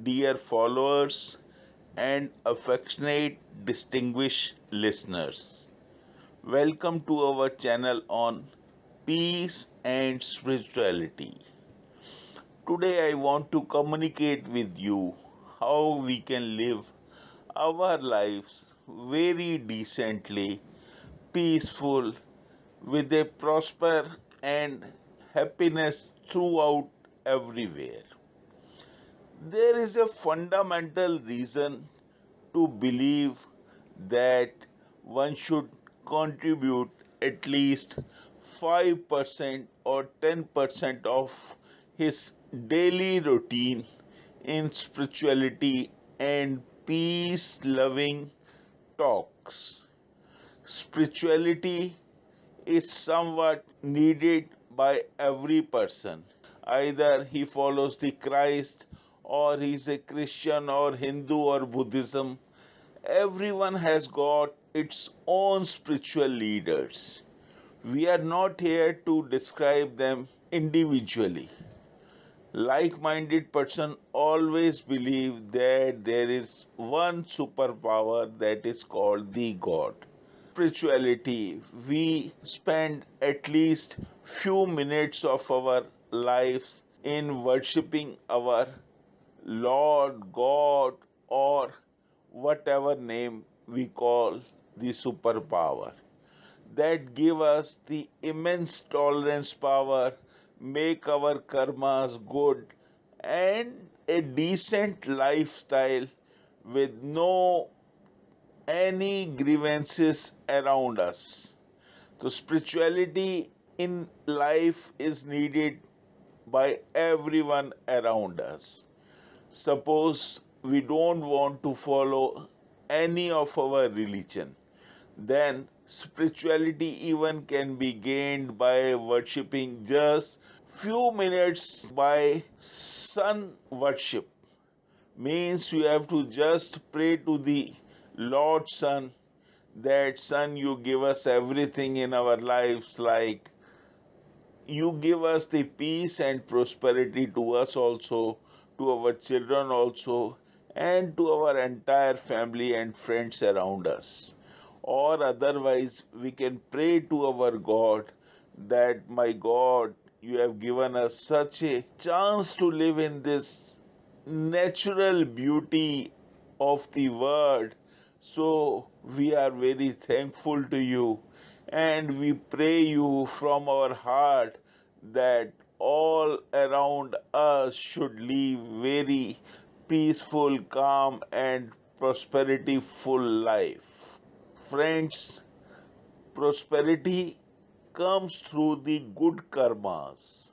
dear followers, and affectionate distinguished listeners. Welcome to our channel on peace and spirituality. Today, I want to communicate with you how we can live our lives very decently, peaceful, with a prosper and happiness throughout everywhere. There is a fundamental reason to believe that one should contribute at least 5% or 10% of his daily routine in spirituality and peace loving talks. Spirituality is somewhat needed by every person. Either he follows the Christ or he's a Christian or Hindu or Buddhism. Everyone has got its own spiritual leaders. We are not here to describe them individually. Like-minded person always believe that there is one superpower that is called the God. Spirituality, we spend at least few minutes of our lives in worshipping our Lord, God, or whatever name we call the superpower that give us the immense tolerance power, make our karmas good, and a decent lifestyle with no any grievances around us. So spirituality in life is needed by everyone around us. Suppose we don't want to follow any of our religion, then spirituality even can be gained by worshipping just few minutes by sun worship. Means you have to just pray to the Lord Sun that Sun, you give us everything in our lives, like you give us the peace and prosperity to us also, to our children also, and to our entire family and friends around us. Or otherwise, we can pray to our God that, my God, you have given us such a chance to live in this natural beauty of the world. So we are very thankful to you and we pray you from our heart that all around us should live very peaceful, calm, and prosperity full life. Friends, prosperity comes through the good karmas.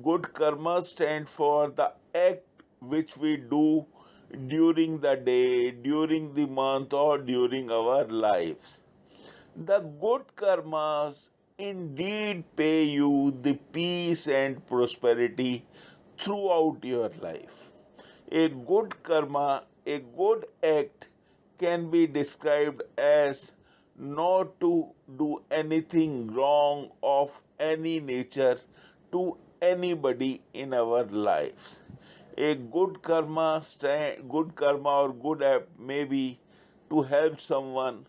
Good karma stand for the act which we do during the day, during the month, or during our lives. The good karmas indeed pay you the peace and prosperity throughout your life. A good karma, a good act can be described as not to do anything wrong of any nature to anybody in our lives. A good karma or good act may be to help someone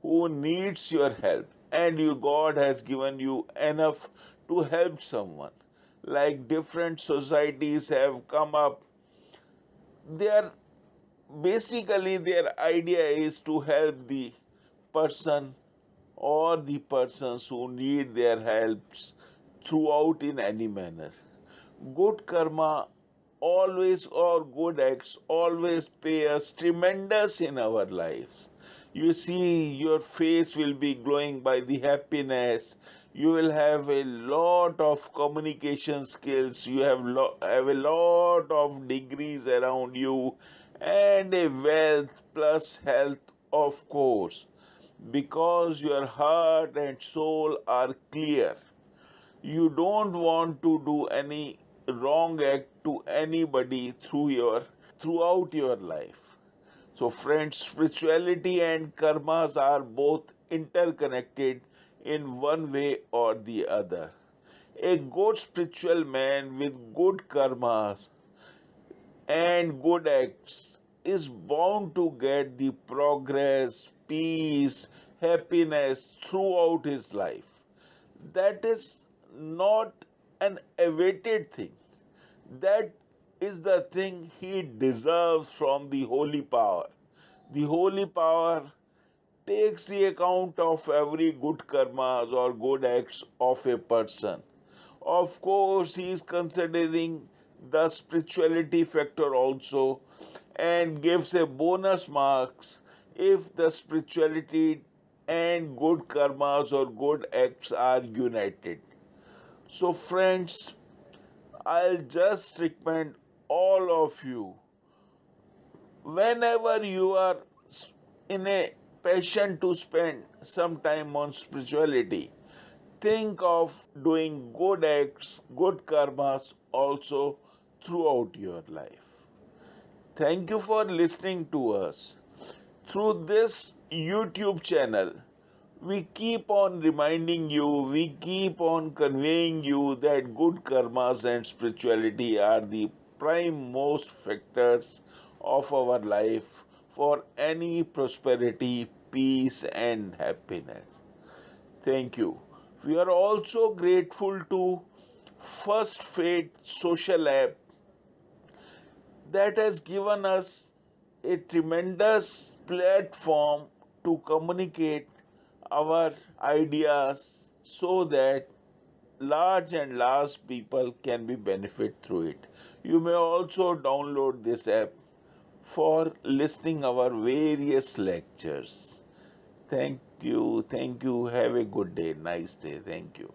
who needs your help, and you God has given you enough to help someone. Like different societies have come up, their basically their idea is to help the person or the persons who need their helps throughout in any manner. Good karma always or good acts always pay us tremendous in our lives. You see, your face will be glowing by the happiness. You will have a lot of communication skills. You have a lot of degrees around you and a wealth plus health, of course, because your heart and soul are clear. You don't want to do any wrong act to anybody throughout your life. So friends, spirituality and karmas are both interconnected in one way or the other. A good spiritual man with good karmas and good acts is bound to get the progress, peace, happiness throughout his life. That is not an awaited thing. That is the thing he deserves from the holy power. The holy power takes the account of every good karmas or good acts of a person. Of course, he is considering the spirituality factor also and gives a bonus marks if the spirituality and good karmas or good acts are united. So, friends, I'll just recommend all of you whenever you are in a passion to spend some time on spirituality, think of doing good acts, good karmas also throughout your life. Thank you for listening to us. Through this YouTube channel, we keep on reminding you, we keep on conveying you that good karmas and spirituality are the prime most factors of our life for any prosperity, peace, and happiness. Thank you. We are also grateful to First Fate social app that has given us a tremendous platform to communicate our ideas so that large and large people can be benefit through it. You may also download this app for listening our various lectures. Thank you. Thank you. Have a good day. Nice day. Thank you.